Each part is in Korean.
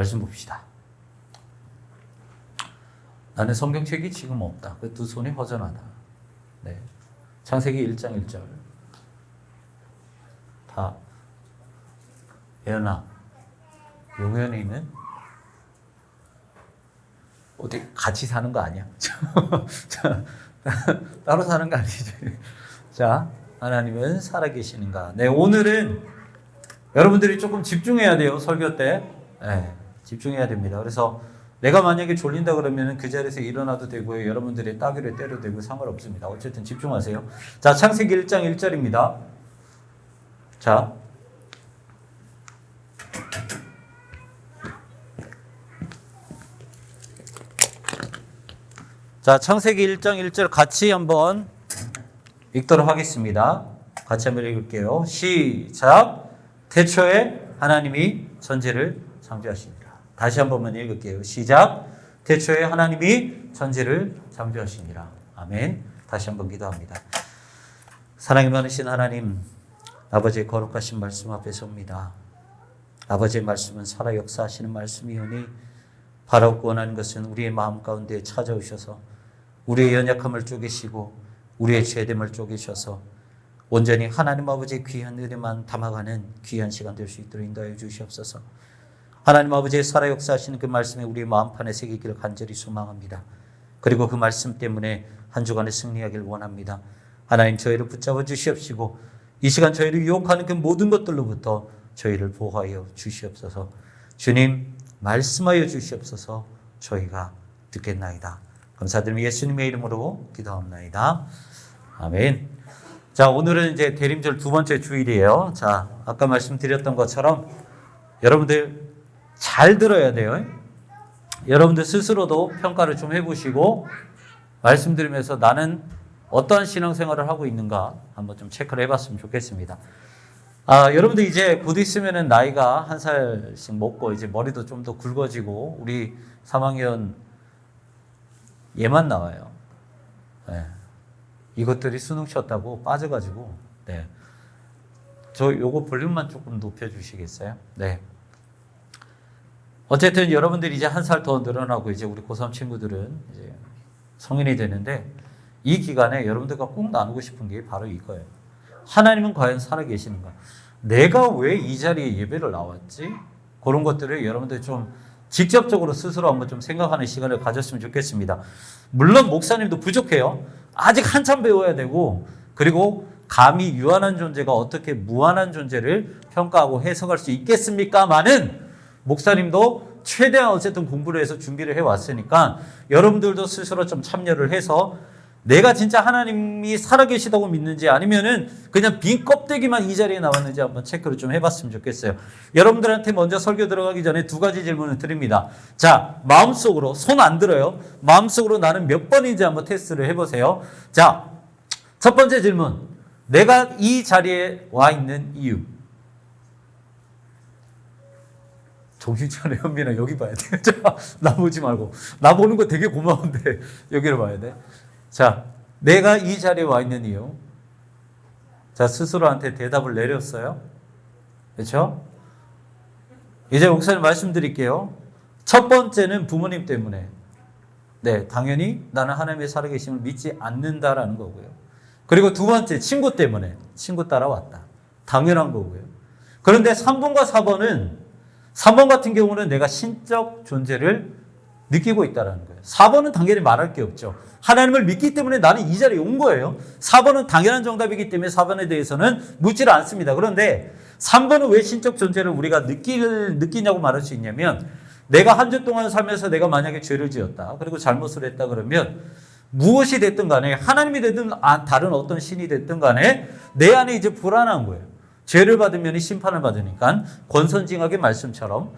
말씀 봅시다. 나는 성경책이 지금 없다. 그 두 손이 허전하다. 네. 창세기 1장 1절. 다 예언아, 용현이는 어디 같이 사는 거 아니야? 따로 사는 거 아니지? 자, 하나님은 살아계시는가? 네, 오늘은 여러분들이 조금 집중해야 돼요. 설교 때. 네, 집중해야 됩니다. 그래서 내가 만약에 졸린다 그러면 그 자리에서 일어나도 되고요. 여러분들이 따귀를 때려도 되고 상관없습니다. 어쨌든 집중하세요. 자, 창세기 1장 1절입니다. 자, 창세기 1장 1절 같이 한번 읽도록 하겠습니다. 같이 한번 읽을게요. 시작. 태초에 하나님이 천지를 창조하시니라. 다시 한 번만 읽을게요. 시작. 태초에 하나님이 천지를 창조하시니라. 아멘. 다시 한번 기도합니다. 사랑이 많으신 하나님, 아버지의 거룩하신 말씀 앞에 섭니다. 아버지의 말씀은 살아 역사하시는 말씀이오니 바라고 원하는 것은 우리의 마음 가운데 찾아오셔서 우리의 연약함을 쪼개시고 우리의 죄됨을 쪼개셔서 온전히 하나님 아버지의 귀한 은혜만 담아가는 귀한 시간 될 수 있도록 인도하여 주시옵소서. 하나님 아버지의 살아 역사하시는 그 말씀이 우리의 마음판에 새기기를 간절히 소망합니다. 그리고 그 말씀 때문에 한 주간에 승리하기를 원합니다. 하나님, 저희를 붙잡아 주시옵시고 이 시간 저희를 유혹하는 그 모든 것들로부터 저희를 보호하여 주시옵소서. 주님, 말씀하여 주시옵소서. 저희가 듣겠나이다. 감사드리며 예수님의 이름으로 기도합나이다. 아멘. 자, 오늘은 이제 대림절 두 번째 주일이에요. 자, 아까 말씀드렸던 것처럼 여러분들 잘 들어야 돼요. 여러분들 스스로도 평가를 좀 해보시고 말씀드리면서 나는 어떠한 신앙생활을 하고 있는가 한번 좀 체크를 해봤으면 좋겠습니다. 여러분들 이제 곧 있으면은 나이가 한 살씩 먹고 이제 머리도 좀 더 굵어지고 우리 3학년 얘만 나와요. 네. 이것들이 수능 쉬었다고 빠져가지고, 네. 저 요거 볼륨만 조금 높여주시겠어요? 네. 어쨌든 여러분들이 이제 한 살 더 늘어나고 이제 우리 고3 친구들은 이제 성인이 되는데 이 기간에 여러분들과 꼭 나누고 싶은 게 바로 이거예요. 하나님은 과연 살아계시는가? 내가 왜 이 자리에 예배를 나왔지? 그런 것들을 여러분들 좀 직접적으로 스스로 한번 좀 생각하는 시간을 가졌으면 좋겠습니다. 물론 목사님도 부족해요. 아직 한참 배워야 되고, 그리고 감히 유한한 존재가 어떻게 무한한 존재를 평가하고 해석할 수 있겠습니까마는 목사님도 최대한 어쨌든 공부를 해서 준비를 해왔으니까 여러분들도 스스로 좀 참여를 해서 내가 진짜 하나님이 살아계시다고 믿는지 아니면은 그냥 빈 껍데기만 이 자리에 나왔는지 한번 체크를 좀 해봤으면 좋겠어요. 여러분들한테 먼저 설교 들어가기 전에 두 가지 질문을 드립니다. 자, 마음속으로, 손 안 들어요. 마음속으로 나는 몇 번인지 한번 테스트를 해보세요. 자, 첫 번째 질문. 내가 이 자리에 와 있는 이유. 정신 차려, 현민아. 여기 봐야 돼. 자, 나 보지 말고. 나 보는 거 되게 고마운데 여기를 봐야 돼. 자, 내가 이 자리에 와 있는 이유. 자, 스스로한테 대답을 내렸어요. 그렇죠? 이제 목사님 말씀드릴게요. 첫 번째는 부모님 때문에. 네, 당연히 나는 하나님의 살아계심을 믿지 않는다라는 거고요. 그리고 두 번째, 친구 때문에. 친구 따라왔다. 당연한 거고요. 그런데 3번과 4번은 3번 같은 경우는 내가 신적 존재를 느끼고 있다는 거예요. 4번은 당연히 말할 게 없죠. 하나님을 믿기 때문에 나는 이 자리에 온 거예요. 4번은 당연한 정답이기 때문에 4번에 대해서는 묻지를 않습니다. 그런데 3번은 왜 신적 존재를 우리가 느끼냐고 말할 수 있냐면 내가 한 주 동안 살면서 내가 만약에 죄를 지었다. 그리고 잘못을 했다 그러면 무엇이 됐든 간에 하나님이 됐든 다른 어떤 신이 됐든 간에 내 안에 이제 불안한 거예요. 죄를 받으면 심판을 받으니까 권선징악의 말씀처럼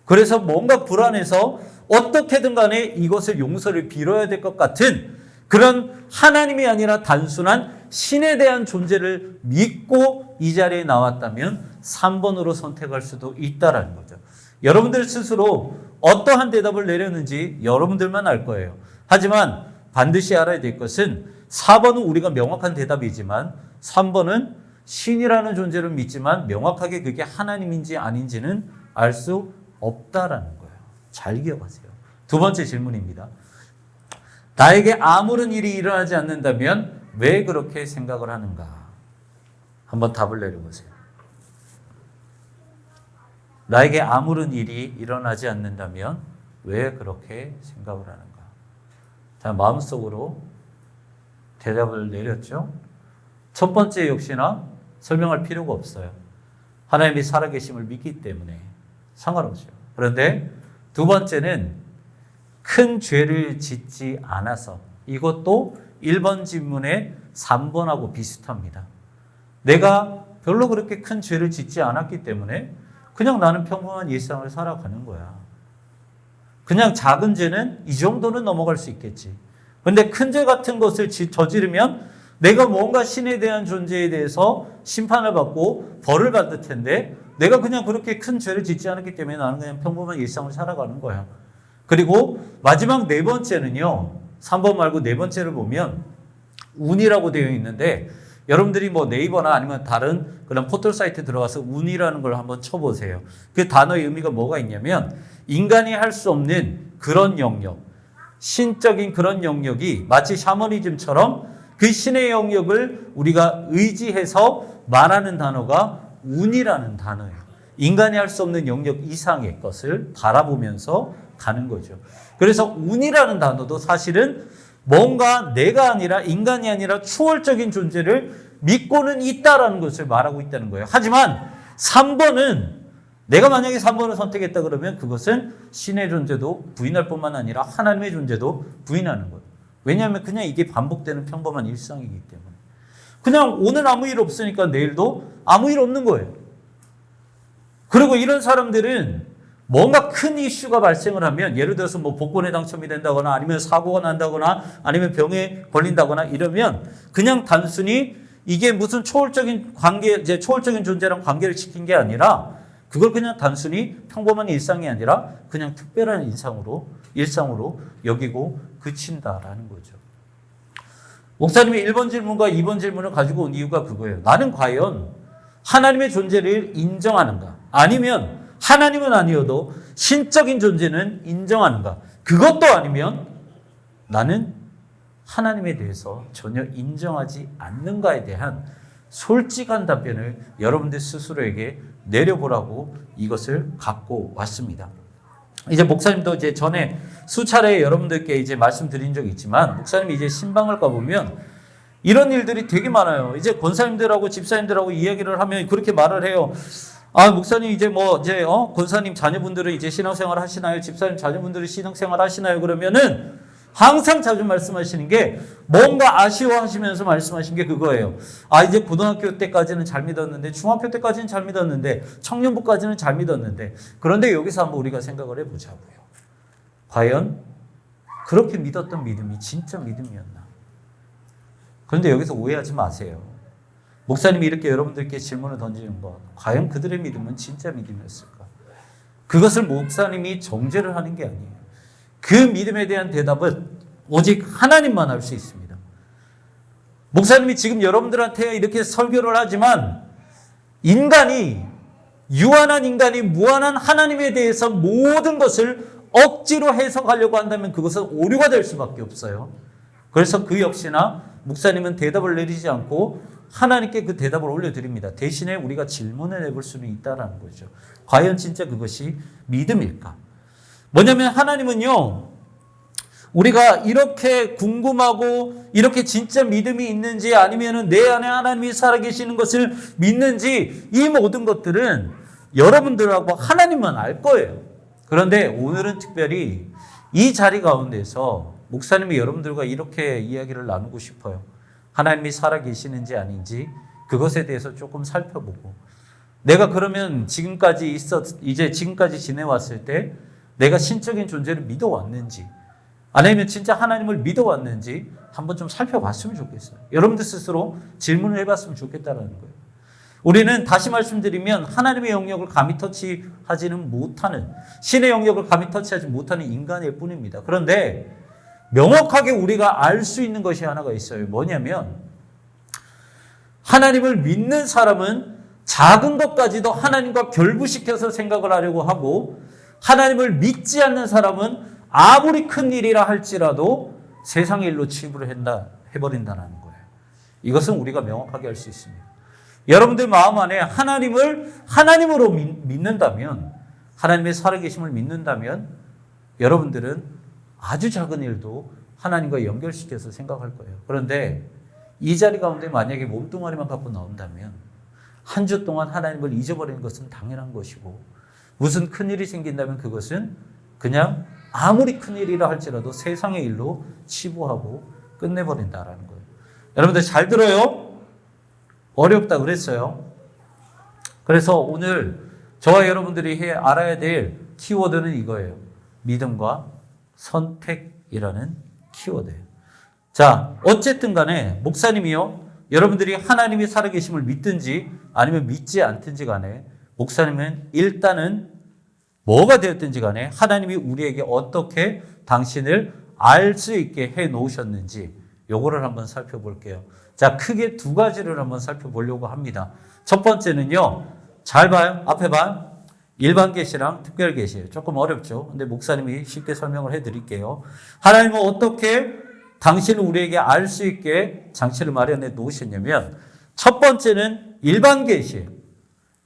그래서 뭔가 불안해서 어떻게든 간에 이것을 용서를 빌어야 될 것 같은 그런 하나님이 아니라 단순한 신에 대한 존재를 믿고 이 자리에 나왔다면 3번으로 선택할 수도 있다라는 거죠. 여러분들 스스로 어떠한 대답을 내렸는지 여러분들만 알 거예요. 하지만 반드시 알아야 될 것은 4번은 우리가 명확한 대답이지만 3번은 신이라는 존재를 믿지만 명확하게 그게 하나님인지 아닌지는 알 수 없다라는 거예요. 잘 기억하세요. 두 번째 질문입니다. 나에게 아무런 일이 일어나지 않는다면 왜 그렇게 생각을 하는가? 한번 답을 내려보세요. 나에게 아무런 일이 일어나지 않는다면 왜 그렇게 생각을 하는가? 자, 마음속으로 대답을 내렸죠. 첫 번째 역시나 설명할 필요가 없어요. 하나님이 살아계심을 믿기 때문에 상관없죠. 그런데 두 번째는 큰 죄를 짓지 않아서, 이것도 1번 질문의 3번하고 비슷합니다. 내가 별로 그렇게 큰 죄를 짓지 않았기 때문에 그냥 나는 평범한 일상을 살아가는 거야. 그냥 작은 죄는 이 정도는 넘어갈 수 있겠지. 그런데 큰 죄 같은 것을 저지르면 내가 뭔가 신에 대한 존재에 대해서 심판을 받고 벌을 받을 텐데, 내가 그냥 그렇게 큰 죄를 짓지 않았기 때문에 나는 그냥 평범한 일상을 살아가는 거야. 그리고 마지막 네 번째는요, 3번 말고 네 번째를 보면 운이라고 되어 있는데, 여러분들이 뭐 네이버나 아니면 다른 그런 포털 사이트에 들어가서 운이라는 걸 한번 쳐보세요. 그 단어의 의미가 뭐가 있냐면, 인간이 할 수 없는 그런 영역, 신적인 그런 영역이 마치 샤머니즘처럼 그 신의 영역을 우리가 의지해서 말하는 단어가 운이라는 단어예요. 인간이 할 수 없는 영역 이상의 것을 바라보면서 가는 거죠. 그래서 운이라는 단어도 사실은 뭔가 내가 아니라, 인간이 아니라 초월적인 존재를 믿고는 있다라는 것을 말하고 있다는 거예요. 하지만 3번은, 내가 만약에 3번을 선택했다 그러면 그것은 신의 존재도 부인할 뿐만 아니라 하나님의 존재도 부인하는 거예요. 왜냐하면 그냥 이게 반복되는 평범한 일상이기 때문에. 그냥 오늘 아무 일 없으니까 내일도 아무 일 없는 거예요. 그리고 이런 사람들은 뭔가 큰 이슈가 발생을 하면, 예를 들어서 뭐 복권에 당첨이 된다거나 아니면 사고가 난다거나 아니면 병에 걸린다거나 이러면 그냥 단순히 이게 무슨 초월적인 관계, 이제 초월적인 존재랑 관계를 지킨 게 아니라, 그걸 그냥 단순히 평범한 일상이 아니라 그냥 특별한 일상으로 여기고 그친다라는 거죠. 목사님이 1번 질문과 2번 질문을 가지고 온 이유가 그거예요. 나는 과연 하나님의 존재를 인정하는가? 아니면 하나님은 아니어도 신적인 존재는 인정하는가? 그것도 아니면 나는 하나님에 대해서 전혀 인정하지 않는가에 대한 솔직한 답변을 여러분들 스스로에게 내려보라고 이것을 갖고 왔습니다. 이제 목사님도 이제 전에 수차례 여러분들께 이제 말씀드린 적이 있지만, 목사님이 이제 신방을 가보면 이런 일들이 되게 많아요. 이제 권사님들하고 집사님들하고 이야기를 하면 그렇게 말을 해요. 아, 목사님 이제 권사님 자녀분들은 이제 신앙생활 하시나요? 집사님 자녀분들은 신앙생활 하시나요? 그러면은 항상 자주 말씀하시는 게, 뭔가 아쉬워하시면서 말씀하신 게 그거예요. 아, 이제 고등학교 때까지는 잘 믿었는데, 중학교 때까지는 잘 믿었는데, 청년부까지는 잘 믿었는데, 그런데 여기서 한번 우리가 생각을 해보자고요. 과연 그렇게 믿었던 믿음이 진짜 믿음이었나? 그런데 여기서 오해하지 마세요. 목사님이 이렇게 여러분들께 질문을 던지는 것, 과연 그들의 믿음은 진짜 믿음이었을까? 그것을 목사님이 정죄를 하는 게 아니에요. 그 믿음에 대한 대답은 오직 하나님만 알 수 있습니다. 목사님이 지금 여러분들한테 이렇게 설교를 하지만, 유한한 인간이 무한한 하나님에 대해서 모든 것을 억지로 해석하려고 한다면 그것은 오류가 될 수밖에 없어요. 그래서 그 역시나 목사님은 대답을 내리지 않고 하나님께 그 대답을 올려드립니다. 대신에 우리가 질문을 해볼 수는 있다는 거죠. 과연 진짜 그것이 믿음일까? 뭐냐면 하나님은요, 우리가 이렇게 궁금하고 이렇게 진짜 믿음이 있는지, 아니면은 내 안에 하나님이 살아계시는 것을 믿는지, 이 모든 것들은 여러분들하고 하나님만 알 거예요. 그런데 오늘은 특별히 이 자리 가운데서 목사님이 여러분들과 이렇게 이야기를 나누고 싶어요. 하나님이 살아계시는지 아닌지 그것에 대해서 조금 살펴보고, 내가 그러면 지금까지 지내왔을 때 내가 신적인 존재를 믿어왔는지, 아니면 진짜 하나님을 믿어왔는지 한번 좀 살펴봤으면 좋겠어요. 여러분들 스스로 질문을 해봤으면 좋겠다는 거예요. 우리는 다시 말씀드리면 하나님의 영역을 감히 터치하지는 못하는, 신의 영역을 감히 터치하지 못하는 인간일 뿐입니다. 그런데 명확하게 우리가 알 수 있는 것이 하나가 있어요. 뭐냐면, 하나님을 믿는 사람은 작은 것까지도 하나님과 결부시켜서 생각을 하려고 하고, 하나님을 믿지 않는 사람은 아무리 큰 일이라 할지라도 세상의 일로 치부를 해버린다는 거예요. 이것은 우리가 명확하게 알 수 있습니다. 여러분들 마음 안에 하나님을 하나님으로 믿는다면, 하나님의 살아계심을 믿는다면 여러분들은 아주 작은 일도 하나님과 연결시켜서 생각할 거예요. 그런데 이 자리 가운데 만약에 몸뚱아리만 갖고 나온다면 한 주 동안 하나님을 잊어버리는 것은 당연한 것이고, 무슨 큰일이 생긴다면 그것은 그냥 아무리 큰일이라 할지라도 세상의 일로 치부하고 끝내버린다라는 거예요. 여러분들 잘 들어요? 어렵다 그랬어요. 그래서 오늘 저와 여러분들이 알아야 될 키워드는 이거예요. 믿음과 선택이라는 키워드예요. 자, 어쨌든 간에 목사님이요, 여러분들이 하나님이 살아계심을 믿든지 아니면 믿지 않든지 간에 목사님은 일단은 뭐가 되었든지 간에 하나님이 우리에게 어떻게 당신을 알 수 있게 해 놓으셨는지 요거를 한번 살펴볼게요. 자, 크게 두 가지를 한번 살펴보려고 합니다. 첫 번째는요, 잘 봐요. 앞에 봐요. 일반 계시랑 특별 계시예요. 조금 어렵죠. 근데 목사님이 쉽게 설명을 해 드릴게요. 하나님은 어떻게 당신을 우리에게 알 수 있게 장치를 마련해 놓으셨냐면, 첫 번째는 일반 계시예요.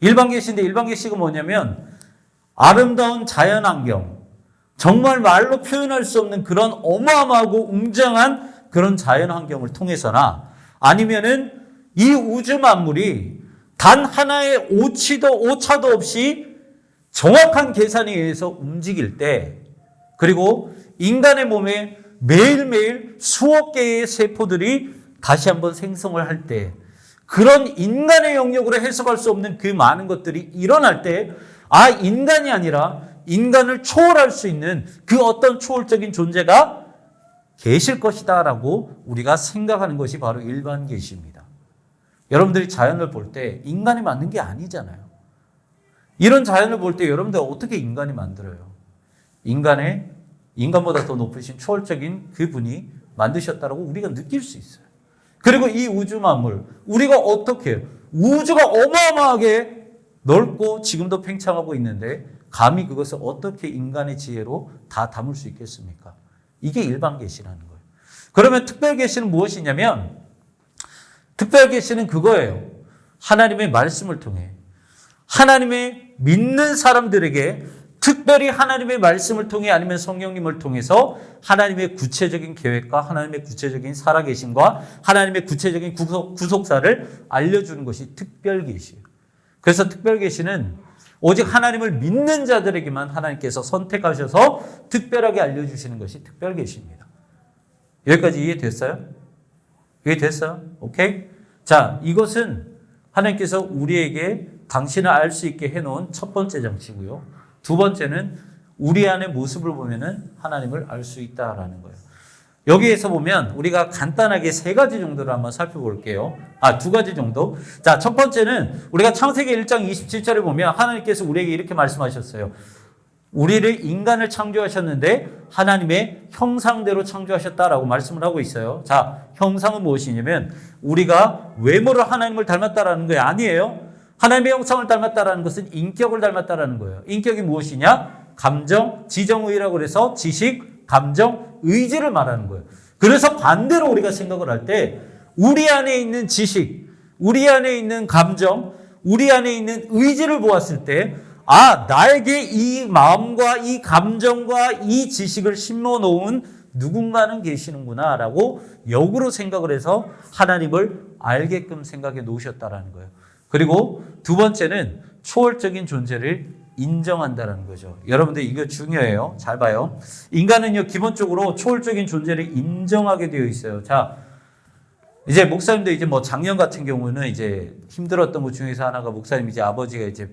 일반 계시인데 일반 계시가 뭐냐면 아름다운 자연 환경, 정말 말로 표현할 수 없는 그런 어마어마하고 웅장한 그런 자연 환경을 통해서나, 아니면은 이 우주 만물이 단 하나의 오차도 없이 정확한 계산에 의해서 움직일 때, 그리고 인간의 몸에 매일매일 수억 개의 세포들이 다시 한번 생성을 할 때, 그런 인간의 영역으로 해석할 수 없는 그 많은 것들이 일어날 때, 아, 인간이 아니라 인간을 초월할 수 있는 그 어떤 초월적인 존재가 계실 것이다 라고 우리가 생각하는 것이 바로 일반 계시입니다. 여러분들이 자연을 볼 때 인간이 만든 게 아니잖아요. 이런 자연을 볼 때 여러분들 어떻게 인간이 만들어요? 인간보다 더 높으신 초월적인 그분이 만드셨다고 우리가 느낄 수 있어요. 그리고 이 우주 만물, 우리가 어떻게 해요? 우주가 어마어마하게 넓고 지금도 팽창하고 있는데 감히 그것을 어떻게 인간의 지혜로 다 담을 수 있겠습니까? 이게 일반 계시라는 거예요. 그러면 특별 계시는 무엇이냐면, 특별 계시는 그거예요. 하나님의 말씀을 통해 하나님의 믿는 사람들에게 특별히 하나님의 말씀을 통해 아니면 성령님을 통해서 하나님의 구체적인 계획과 하나님의 구체적인 살아계심과 하나님의 구체적인 구속사를 알려주는 것이 특별 계시예요. 그래서 특별 계시는 오직 하나님을 믿는 자들에게만 하나님께서 선택하셔서 특별하게 알려주시는 것이 특별 계시입니다. 여기까지 이해됐어요? 이해됐어요? 오케이? 자, 이것은 하나님께서 우리에게 당신을 알 수 있게 해놓은 첫 번째 장치고요. 두 번째는 우리 안의 모습을 보면은 하나님을 알 수 있다라는 거예요. 여기에서 보면 우리가 간단하게 세 가지 정도를 한번 살펴볼게요. 두 가지 정도. 자, 첫 번째는 우리가 창세기 1장 27절에 보면 하나님께서 우리에게 이렇게 말씀하셨어요. 우리를 인간을 창조하셨는데 하나님의 형상대로 창조하셨다라고 말씀을 하고 있어요. 자, 형상은 무엇이냐면 우리가 외모로 하나님을 닮았다라는 게 아니에요. 하나님의 형상을 닮았다라는 것은 인격을 닮았다라는 거예요. 인격이 무엇이냐? 감정, 지정의라고 그래서 지식, 감정, 의지를 말하는 거예요. 그래서 반대로 우리가 생각을 할 때 우리 안에 있는 지식, 우리 안에 있는 감정, 우리 안에 있는 의지를 보았을 때 나에게 이 마음과 이 감정과 이 지식을 심어 놓은 누군가는 계시는구나 라고 역으로 생각을 해서 하나님을 알게끔 생각해 놓으셨다라는 거예요. 그리고 두 번째는 초월적인 존재를 인정한다는 거죠. 여러분들 이거 중요해요. 잘 봐요. 인간은요, 기본적으로 초월적인 존재를 인정하게 되어 있어요. 자, 이제 목사님도 이제 작년 같은 경우는 이제 힘들었던 것 중에서 하나가 목사님 이제 아버지가 이제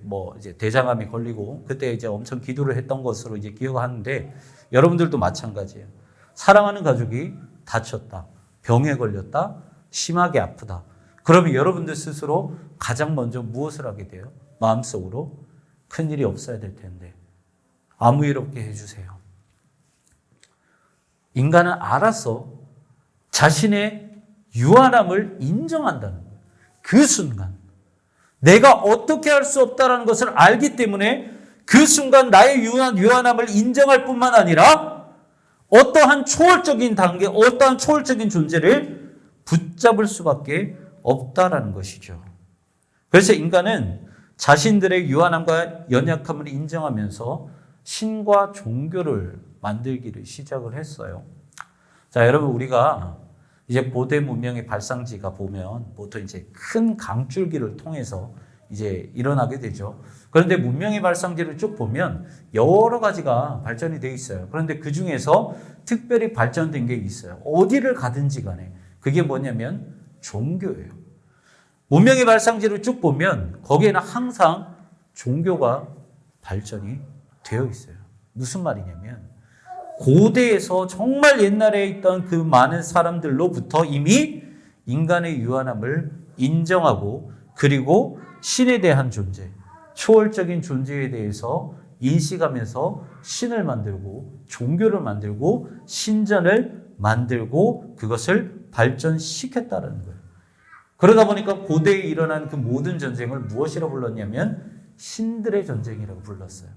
대장암이 걸리고 그때 이제 엄청 기도를 했던 것으로 이제 기억하는데 여러분들도 마찬가지예요. 사랑하는 가족이 다쳤다, 병에 걸렸다, 심하게 아프다. 그러면 여러분들 스스로 가장 먼저 무엇을 하게 돼요? 마음속으로 큰일이 없어야 될 텐데 아무 일 없게 해주세요. 인간은 알아서 자신의 유한함을 인정한다는 거예요. 그 순간 내가 어떻게 할 수 없다는 것을 알기 때문에 그 순간 나의 유한함을 인정할 뿐만 아니라 어떠한 초월적인 단계, 어떠한 초월적인 존재를 붙잡을 수밖에 없다라는 것이죠. 그래서 인간은 자신들의 유한함과 연약함을 인정하면서 신과 종교를 만들기를 시작을 했어요. 자, 여러분, 우리가 이제 고대 문명의 발상지가 보면 보통 이제 큰 강줄기를 통해서 이제 일어나게 되죠. 그런데 문명의 발상지를 쭉 보면 여러 가지가 발전이 되어 있어요. 그런데 그 중에서 특별히 발전된 게 있어요. 어디를 가든지 간에 그게 뭐냐면 종교예요. 문명의 발상지를 쭉 보면 거기에는 항상 종교가 발전이 되어 있어요. 무슨 말이냐면 고대에서 정말 옛날에 있던 그 많은 사람들로부터 이미 인간의 유한함을 인정하고 그리고 신에 대한 존재, 초월적인 존재에 대해서 인식하면서 신을 만들고 종교를 만들고 신전을 만들고 그것을 발전시켰다는 거예요. 그러다 보니까 고대에 일어난 그 모든 전쟁을 무엇이라고 불렀냐면 신들의 전쟁이라고 불렀어요.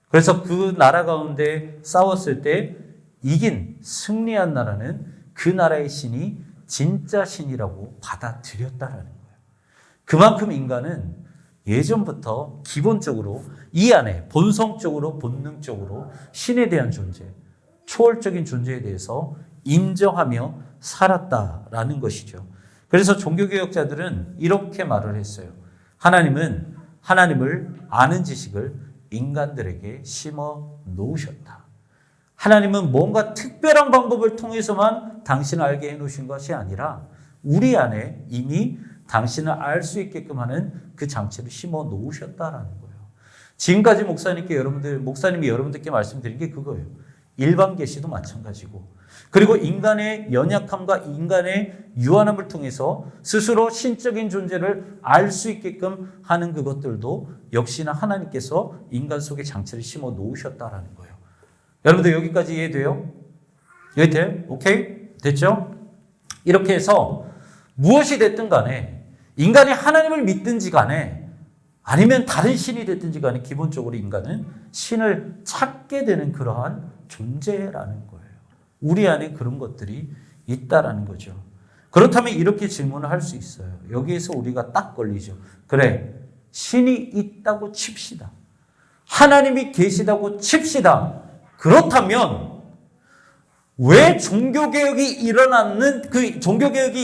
그래서 그 나라 가운데 싸웠을 때 이긴, 승리한 나라는 그 나라의 신이 진짜 신이라고 받아들였다라는 거예요. 그만큼 인간은 예전부터 기본적으로 이 안에 본성적으로 본능적으로 신에 대한 존재, 초월적인 존재에 대해서 인정하며 살았다라는 것이죠. 그래서 종교개혁자들은 이렇게 말을 했어요. 하나님은 하나님을 아는 지식을 인간들에게 심어 놓으셨다. 하나님은 뭔가 특별한 방법을 통해서만 당신을 알게 해놓으신 것이 아니라 우리 안에 이미 당신을 알 수 있게끔 하는 그 장치를 심어 놓으셨다라는 거예요. 지금까지 목사님이 여러분들께 말씀드린 게 그거예요. 일반 계시도 마찬가지고 그리고 인간의 연약함과 인간의 유한함을 통해서 스스로 신적인 존재를 알 수 있게끔 하는 그것들도 역시나 하나님께서 인간 속에 장치를 심어 놓으셨다라는 거예요. 여러분들 여기까지 이해돼요? 이해돼요? 오케이? 됐죠? 이렇게 해서 무엇이 됐든 간에 인간이 하나님을 믿든지 간에 아니면 다른 신이 됐든지 간에 기본적으로 인간은 신을 찾게 되는 그러한 존재라는 거예요. 우리 안에 그런 것들이 있다라는 거죠. 그렇다면 이렇게 질문을 할 수 있어요. 여기에서 우리가 딱 걸리죠. 그래, 신이 있다고 칩시다. 하나님이 계시다고 칩시다. 그렇다면 왜 종교개혁이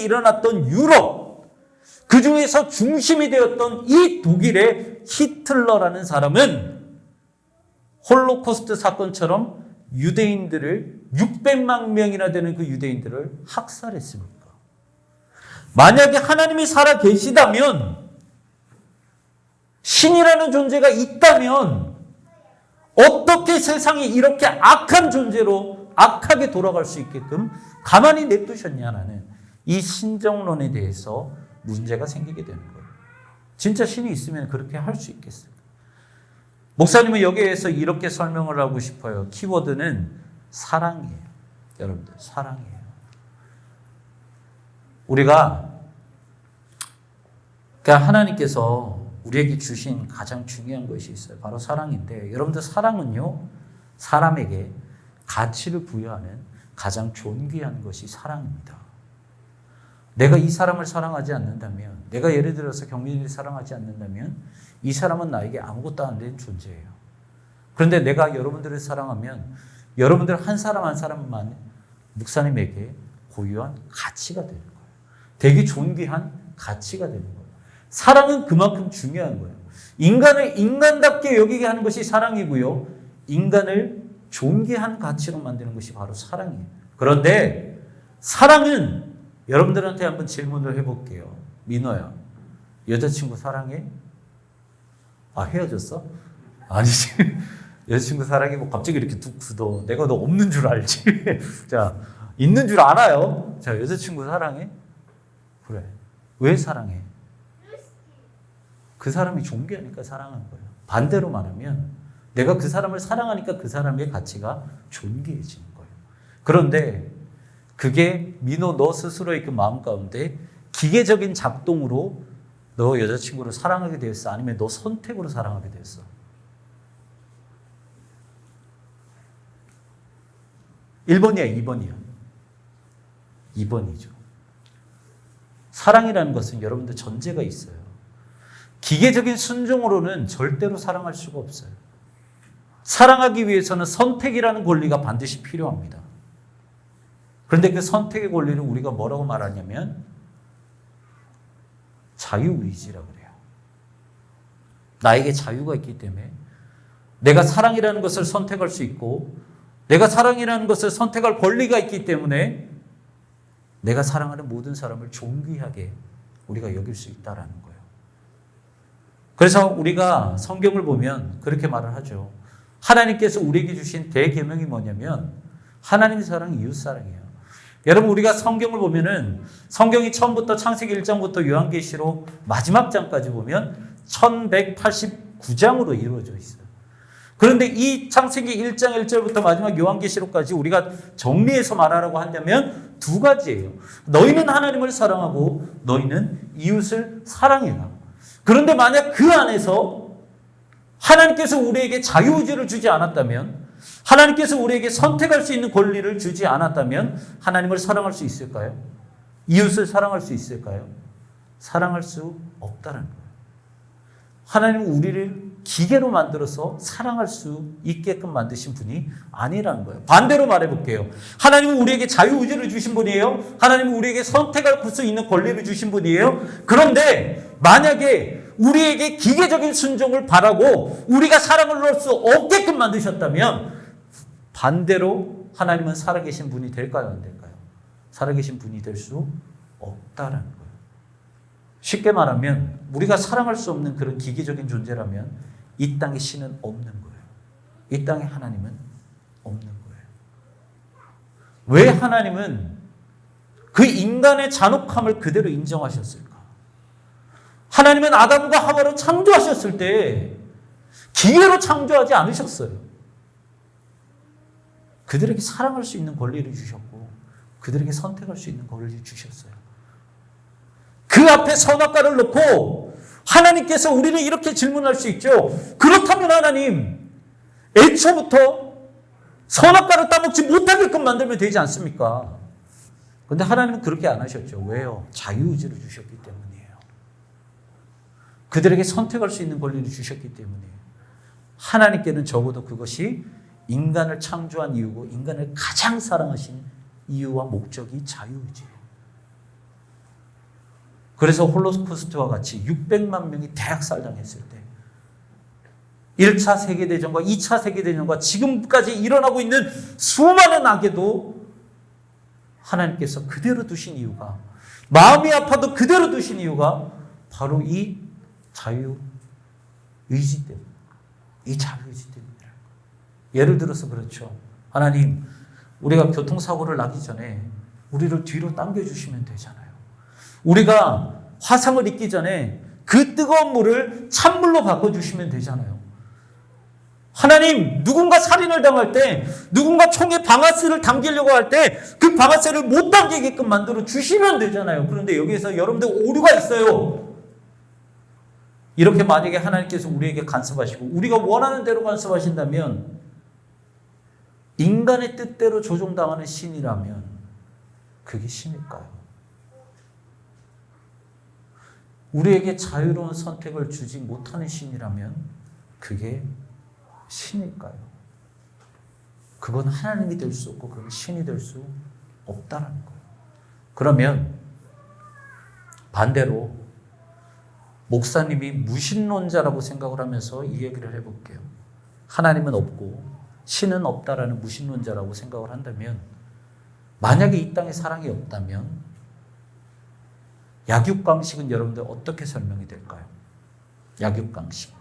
일어났던 유럽, 그 중에서 중심이 되었던 이 독일의 히틀러라는 사람은 홀로코스트 사건처럼 유대인들을 600만 명이나 되는 그 유대인들을 학살했습니까? 만약에 하나님이 살아 계시다면 신이라는 존재가 있다면 어떻게 세상이 이렇게 악한 존재로 악하게 돌아갈 수 있게끔 가만히 냅두셨냐라는 이 신정론에 대해서 문제가 생기게 되는 거예요. 진짜 신이 있으면 그렇게 할 수 있겠어요? 목사님은 여기에서 이렇게 설명을 하고 싶어요. 키워드는 사랑이에요. 여러분들, 사랑이에요. 우리가 그러니까 하나님께서 우리에게 주신 가장 중요한 것이 있어요. 바로 사랑인데 여러분들 사랑은요. 사람에게 가치를 부여하는 가장 존귀한 것이 사랑입니다. 내가 이 사람을 사랑하지 않는다면 내가 예를 들어서 경민이를 사랑하지 않는다면 이 사람은 나에게 아무것도 안 된 존재예요. 그런데 내가 여러분들을 사랑하면 여러분들 한 사람 한 사람만 목사님에게 고유한 가치가 되는 거예요. 되게 존귀한 가치가 되는 거예요. 사랑은 그만큼 중요한 거예요. 인간을 인간답게 여기게 하는 것이 사랑이고요. 인간을 존귀한 가치로 만드는 것이 바로 사랑이에요. 그런데 사랑은 여러분들한테 한번 질문을 해볼게요. 민호야, 여자친구 사랑해? 아, 헤어졌어? 아니지. 여자친구 사랑해? 뭐 갑자기 이렇게 툭 굳어. 내가 너 없는 줄 알지? 자, 있는 줄 알아요. 자, 여자친구 사랑해? 그래. 왜 사랑해? 그 사람이 존귀하니까 사랑한 거예요. 반대로 말하면 내가 그 사람을 사랑하니까 그 사람의 가치가 존귀해지는 거예요. 그런데 그게 민호 너 스스로의 그 마음 가운데 기계적인 작동으로 너 여자친구를 사랑하게 되었어? 아니면 너 선택으로 사랑하게 되었어? 1번이야, 2번이야? 2번이죠. 사랑이라는 것은 여러분들 전제가 있어요. 기계적인 순종으로는 절대로 사랑할 수가 없어요. 사랑하기 위해서는 선택이라는 권리가 반드시 필요합니다. 그런데 그 선택의 권리를 우리가 뭐라고 말하냐면 자유의지라고 그래요. 나에게 자유가 있기 때문에 내가 사랑이라는 것을 선택할 수 있고 내가 사랑이라는 것을 선택할 권리가 있기 때문에 내가 사랑하는 모든 사람을 존귀하게 우리가 여길 수 있다라는 거예요. 그래서 우리가 성경을 보면 그렇게 말을 하죠. 하나님께서 우리에게 주신 대계명이 뭐냐면 하나님 사랑, 이웃 사랑이에요. 여러분 우리가 성경을 보면은 성경이 처음부터 창세기 1장부터 요한계시록 마지막 장까지 보면 1189장으로 이루어져 있어요. 그런데 이 창세기 1장 1절부터 마지막 요한계시록까지 우리가 정리해서 말하라고 한다면 두 가지예요. 너희는 하나님을 사랑하고 너희는 이웃을 사랑해라. 그런데 만약 그 안에서 하나님께서 우리에게 자유의지를 주지 않았다면 하나님께서 우리에게 선택할 수 있는 권리를 주지 않았다면 하나님을 사랑할 수 있을까요? 이웃을 사랑할 수 있을까요? 사랑할 수 없다는 거예요. 하나님은 우리를 기계로 만들어서 사랑할 수 있게끔 만드신 분이 아니라는 거예요. 반대로 말해볼게요. 하나님은 우리에게 자유의지를 주신 분이에요. 하나님은 우리에게 선택할 수 있는 권리를 주신 분이에요. 그런데 만약에 우리에게 기계적인 순종을 바라고 우리가 사랑을 넣을 수 없게끔 만드셨다면 반대로 하나님은 살아계신 분이 될까요? 안 될까요? 살아계신 분이 될 수 없다라는 거예요. 쉽게 말하면 우리가 사랑할 수 없는 그런 기계적인 존재라면 이 땅에 신은 없는 거예요. 이 땅에 하나님은 없는 거예요. 왜 하나님은 그 인간의 잔혹함을 그대로 인정하셨을까? 하나님은 아담과 하와를 창조하셨을 때 기계로 창조하지 않으셨어요. 그들에게 사랑할 수 있는 권리를 주셨고 그들에게 선택할 수 있는 권리를 주셨어요. 그 앞에 선악과를 놓고 하나님께서 우리는 이렇게 질문할 수 있죠. 그렇다면 하나님, 애초부터 선악과를 따먹지 못하게끔 만들면 되지 않습니까? 그런데 하나님은 그렇게 안 하셨죠. 왜요? 자유의지를 주셨기 때문이에요. 그들에게 선택할 수 있는 권리를 주셨기 때문이에요. 하나님께는 적어도 그것이 인간을 창조한 이유고 인간을 가장 사랑하신 이유와 목적이 자유의지예요. 그래서 홀로코스트와 같이 600만 명이 대학살당했을 때 1차 세계대전과 2차 세계대전과 지금까지 일어나고 있는 수많은 악에도 하나님께서 그대로 두신 이유가 마음이 아파도 그대로 두신 이유가 바로 이 자유의지 때문에 이 자유의지 때문이라는 거예요. 예를 들어서 그렇죠. 하나님 우리가 교통사고를 나기 전에 우리를 뒤로 당겨주시면 되잖아요. 우리가 화상을 입기 전에 그 뜨거운 물을 찬물로 바꿔주시면 되잖아요. 하나님, 누군가 살인을 당할 때, 누군가 총에 방아쇠를 당기려고 할 때 그 방아쇠를 못 당기게끔 만들어 주시면 되잖아요. 그런데 여기에서 여러분들 오류가 있어요. 이렇게 만약에 하나님께서 우리에게 간섭하시고 우리가 원하는 대로 간섭하신다면 인간의 뜻대로 조종당하는 신이라면 그게 신일까요? 우리에게 자유로운 선택을 주지 못하는 신이라면 그게 신일까요? 그건 하나님이 될 수 없고 그건 신이 될 수 없다는 거예요. 그러면 반대로 목사님이 무신론자라고 생각을 하면서 이 얘기를 해볼게요. 하나님은 없고 신은 없다라는 무신론자라고 생각을 한다면 만약에 이 땅에 사랑이 없다면 약육강식은 여러분들 어떻게 설명이 될까요? 약육강식.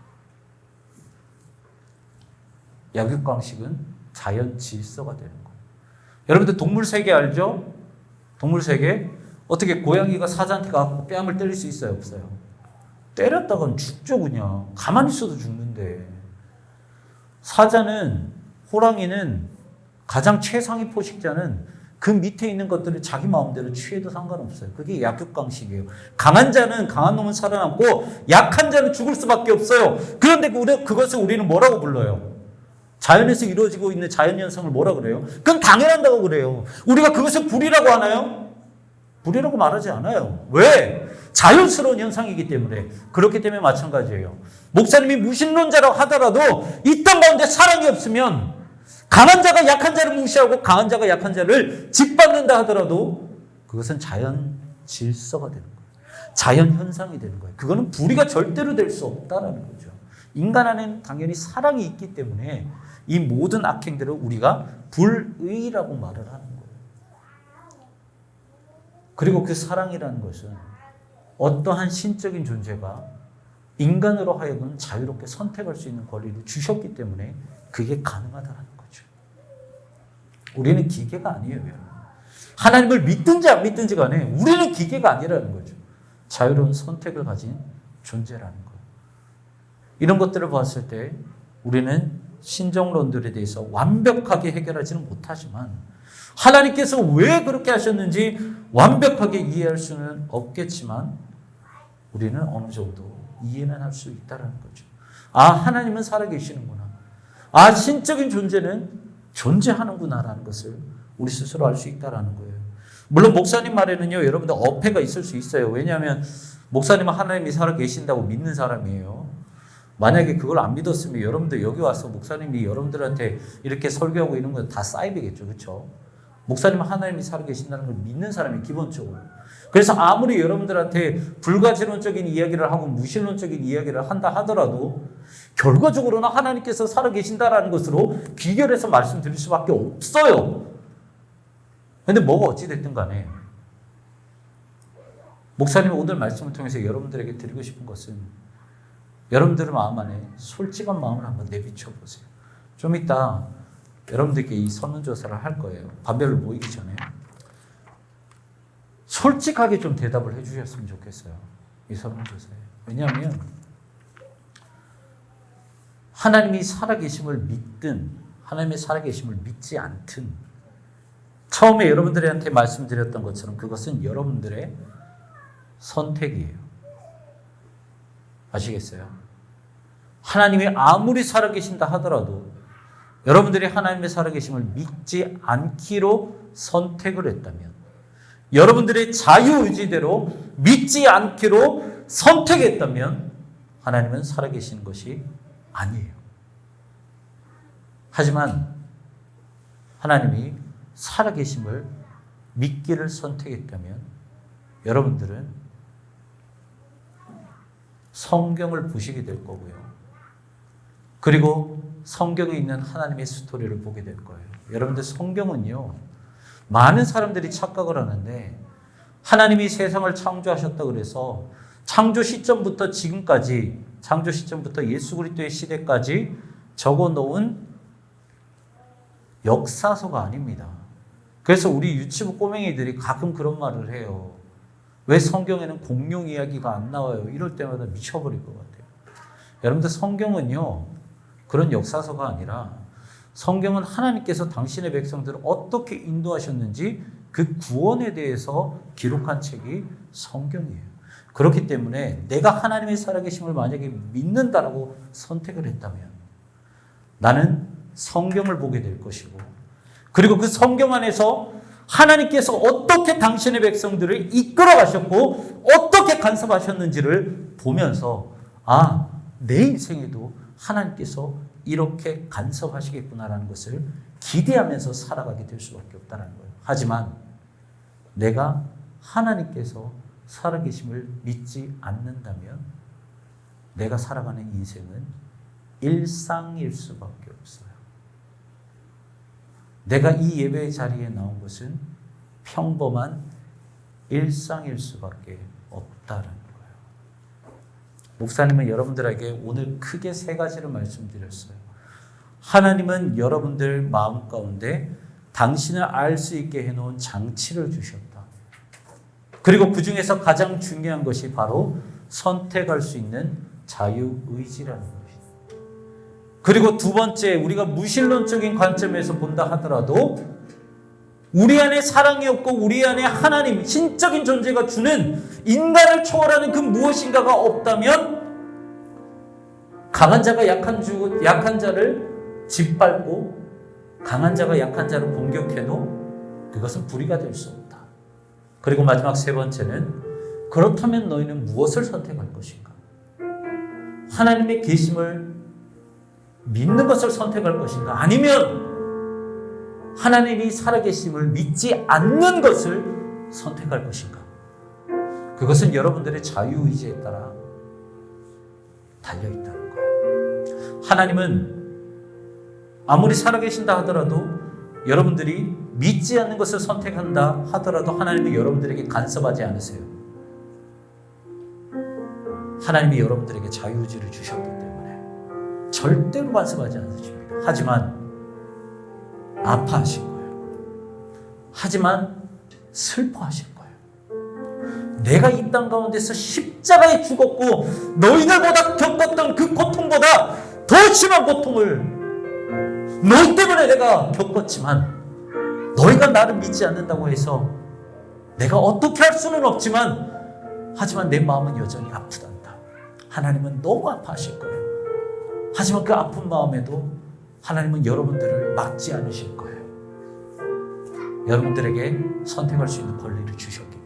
약육강식은 자연 질서가 되는 거예요. 여러분들 동물 세계 알죠? 동물 세계. 어떻게 고양이가 사자한테 가서 뺨을 때릴 수 있어요? 없어요? 때렸다간 죽죠 그냥. 가만히 있어도 죽는데. 사자는, 호랑이는 가장 최상위 포식자는 그 밑에 있는 것들을 자기 마음대로 취해도 상관없어요. 그게 약육강식이에요. 강한 자는 강한 놈은 살아남고 약한 자는 죽을 수밖에 없어요. 그런데 그것을 우리는 뭐라고 불러요? 자연에서 이루어지고 있는 자연현상을 뭐라 그래요? 그건 당연한다고 그래요. 우리가 그것을 불이라고 하나요? 불이라고 말하지 않아요. 왜? 자연스러운 현상이기 때문에. 그렇기 때문에 마찬가지예요. 목사님이 무신론자라고 하더라도 이 땅 가운데 사랑이 없으면 강한 자가 약한 자를 무시하고 강한 자가 약한 자를 짓밟는다 하더라도 그것은 자연 질서가 되는 거예요. 자연 현상이 되는 거예요. 그거는 불의가 절대로 될 수 없다라는 거죠. 인간 안에는 당연히 사랑이 있기 때문에 이 모든 악행들을 우리가 불의라고 말을 하는 거예요. 그리고 그 사랑이라는 것은 어떠한 신적인 존재가 인간으로 하여금 자유롭게 선택할 수 있는 권리를 주셨기 때문에 그게 가능하다는 거죠. 우리는 기계가 아니에요. 하나님을 믿든지 안 믿든지 간에 우리는 기계가 아니라는 거죠. 자유로운 선택을 가진 존재라는 거예요. 이런 것들을 봤을 때 우리는 신정론들에 대해서 완벽하게 해결하지는 못하지만 하나님께서 왜 그렇게 하셨는지 완벽하게 이해할 수는 없겠지만 우리는 어느 정도 이해는 할 수 있다는 거죠. 아, 하나님은 살아계시는구나. 아, 신적인 존재는 존재하는구나라는 것을 우리 스스로 알 수 있다는 거예요. 물론 목사님 말에는요, 여러분들 어폐가 있을 수 있어요. 왜냐하면 목사님은 하나님이 살아계신다고 믿는 사람이에요. 만약에 그걸 안 믿었으면 여러분들 여기 와서 목사님이 여러분들한테 이렇게 설교하고 이런 건 다 사이비겠죠. 그렇죠? 목사님은 하나님이 살아계신다는 걸 믿는 사람이 기본적으로. 그래서 아무리 여러분들한테 불가지론적인 이야기를 하고 무신론적인 이야기를 한다 하더라도 결과적으로는 하나님께서 살아계신다라는 것으로 비결해서 말씀드릴 수밖에 없어요. 근데 뭐가 어찌됐든 간에 목사님이 오늘 말씀을 통해서 여러분들에게 드리고 싶은 것은 여러분들의 마음 안에 솔직한 마음을 한번 내비쳐 보세요. 좀 이따 여러분들께 이 설문조사를 할 거예요. 반별로 모이기 전에. 솔직하게 좀 대답을 해주셨으면 좋겠어요. 이 설문조사에. 왜냐하면 하나님이 살아계심을 믿든 하나님의 살아계심을 믿지 않든 처음에 여러분들한테 말씀드렸던 것처럼 그것은 여러분들의 선택이에요. 아시겠어요? 하나님이 아무리 살아계신다 하더라도 여러분들이 하나님의 살아계심을 믿지 않기로 선택을 했다면 여러분들의 자유의지대로 믿지 않기로 선택했다면 하나님은 살아계시는 것이 아니에요. 하지만 하나님이 살아계심을 믿기를 선택했다면 여러분들은 성경을 보시게 될 거고요. 그리고 성경에 있는 하나님의 스토리를 보게 될 거예요. 여러분들 성경은요, 많은 사람들이 착각을 하는데 하나님이 세상을 창조하셨다고 그래서 창조 시점부터 지금까지, 창조 시점부터 예수 그리스도의 시대까지 적어놓은 역사서가 아닙니다. 그래서 우리 유치부 꼬맹이들이 가끔 그런 말을 해요. 왜 성경에는 공룡 이야기가 안 나와요? 이럴 때마다 미쳐버릴 것 같아요. 여러분들 성경은요, 그런 역사서가 아니라 성경은 하나님께서 당신의 백성들을 어떻게 인도하셨는지 그 구원에 대해서 기록한 책이 성경이에요. 그렇기 때문에 내가 하나님의 살아계심을 만약에 믿는다라고 선택을 했다면 나는 성경을 보게 될 것이고 그리고 그 성경 안에서 하나님께서 어떻게 당신의 백성들을 이끌어 가셨고 어떻게 간섭하셨는지를 보면서 아, 내 인생에도 하나님께서 이렇게 간섭하시겠구나라는 것을 기대하면서 살아가게 될 수밖에 없다는 거예요. 하지만 내가 하나님께서 살아계심을 믿지 않는다면 내가 살아가는 인생은 일상일 수밖에 없어요. 내가 이 예배의 자리에 나온 것은 평범한 일상일 수밖에 없다는 거예요. 목사님은 여러분들에게 오늘 크게 세 가지를 말씀드렸어요. 하나님은 여러분들 마음 가운데 당신을 알 수 있게 해놓은 장치를 주셨다. 그리고 그 중에서 가장 중요한 것이 바로 선택할 수 있는 자유의지라는 것입니다. 그리고 두 번째, 우리가 무신론적인 관점에서 본다 하더라도 우리 안에 사랑이 없고 우리 안에 하나님, 신적인 존재가 주는 인간을 초월하는 그 무엇인가가 없다면 강한 자가 약한 자를 짓밟고 강한 자가 약한 자를 공격해도 그것은 불의가 될 수 없다. 그리고 마지막 세 번째는 그렇다면 너희는 무엇을 선택할 것인가? 하나님의 계심을 믿는 것을 선택할 것인가? 아니면 하나님이 살아계심을 믿지 않는 것을 선택할 것인가? 그것은 여러분들의 자유의지에 따라 달려있다는 거예요. 하나님은 아무리 살아계신다 하더라도 여러분들이 믿지 않는 것을 선택한다 하더라도 하나님은 여러분들에게 간섭하지 않으세요. 하나님이 여러분들에게 자유의지를 주셨기 때문에 절대로 간섭하지 않으십니다. 하지만 아파하실 거예요. 하지만 슬퍼하실 거예요. 내가 이 땅 가운데서 십자가에 죽었고 너희들보다 겪었던 그 고통보다 더 심한 고통을 너희 때문에 내가 겪었지만 너희가 나를 믿지 않는다고 해서 내가 어떻게 할 수는 없지만 하지만 내 마음은 여전히 아프단다. 하나님은 너무 아파하실 거예요. 하지만 그 아픈 마음에도 하나님은 여러분들을 막지 않으실 거예요. 여러분들에게 선택할 수 있는 권리를 주셨기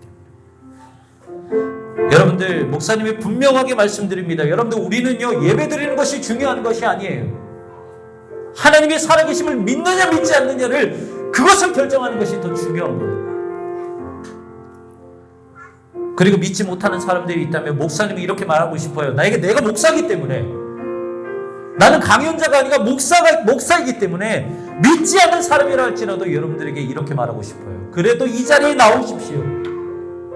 때문에. 여러분들, 목사님이 분명하게 말씀드립니다. 여러분들, 우리는요, 예배드리는 것이 중요한 것이 아니에요. 하나님의 살아계심을 믿느냐 믿지 않느냐를 그것을 결정하는 것이 더 중요한 거예요. 그리고 믿지 못하는 사람들이 있다면 목사님이 이렇게 말하고 싶어요. 내가 목사이기 때문에, 나는 강연자가 아니라 목사이기 때문에 믿지 않는 사람이라 할지라도 여러분들에게 이렇게 말하고 싶어요. 그래도 이 자리에 나오십시오.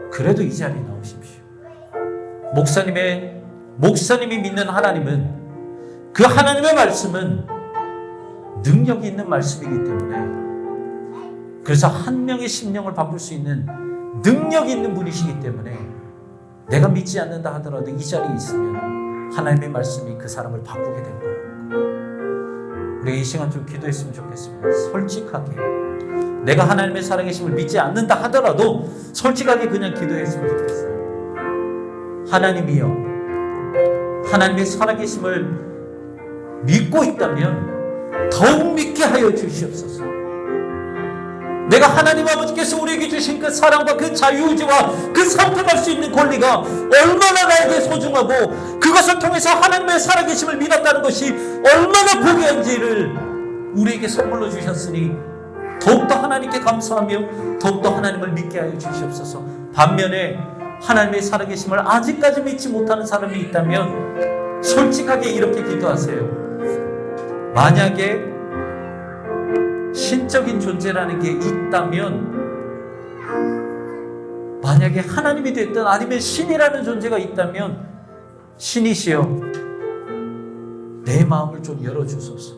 그래도 이 자리에 나오십시오. 목사님이 믿는 하나님은, 그 하나님의 말씀은 능력이 있는 말씀이기 때문에, 그래서 한 명의 심령을 바꿀 수 있는 능력이 있는 분이시기 때문에 내가 믿지 않는다 하더라도 이 자리에 있으면 하나님의 말씀이 그 사람을 바꾸게 될 거예요. 우리 이 시간 좀 기도했으면 좋겠습니다. 솔직하게, 내가 하나님의 살아계심을 믿지 않는다 하더라도 솔직하게 그냥 기도했으면 좋겠어요. 하나님이여, 하나님의 살아계심을 믿고 있다면 더욱 믿게 하여 주시옵소서. 내가 하나님 아버지께서 우리에게 주신 그 사랑과 그 자유의지와 그 선택할 수 있는 권리가 얼마나 나에게 소중하고, 그것을 통해서 하나님의 살아계심을 믿었다는 것이 얼마나 고귀한지를 우리에게 선물로 주셨으니 더욱더 하나님께 감사하며 더욱더 하나님을 믿게 하여 주시옵소서. 반면에 하나님의 살아계심을 아직까지 믿지 못하는 사람이 있다면 솔직하게 이렇게 기도하세요. 만약에 신적인 존재라는 게 있다면, 만약에 하나님이 됐든 아니면 신이라는 존재가 있다면, 신이시여 내 마음을 좀 열어주소서.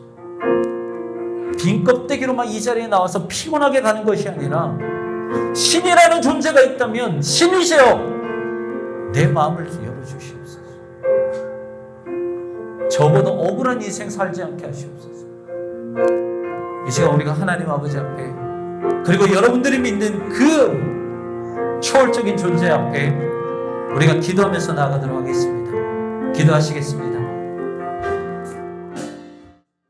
빈 껍데기로만 이 자리에 나와서 피곤하게 가는 것이 아니라 신이라는 존재가 있다면, 신이시여 내 마음을 열어주시옵소서. 적어도 억울한 인생 살지 않게 하시옵소서. 이 시간 우리가 하나님 아버지 앞에, 그리고 여러분들이 믿는 그 초월적인 존재 앞에 우리가 기도하면서 나아가도록 하겠습니다. 기도하시겠습니다.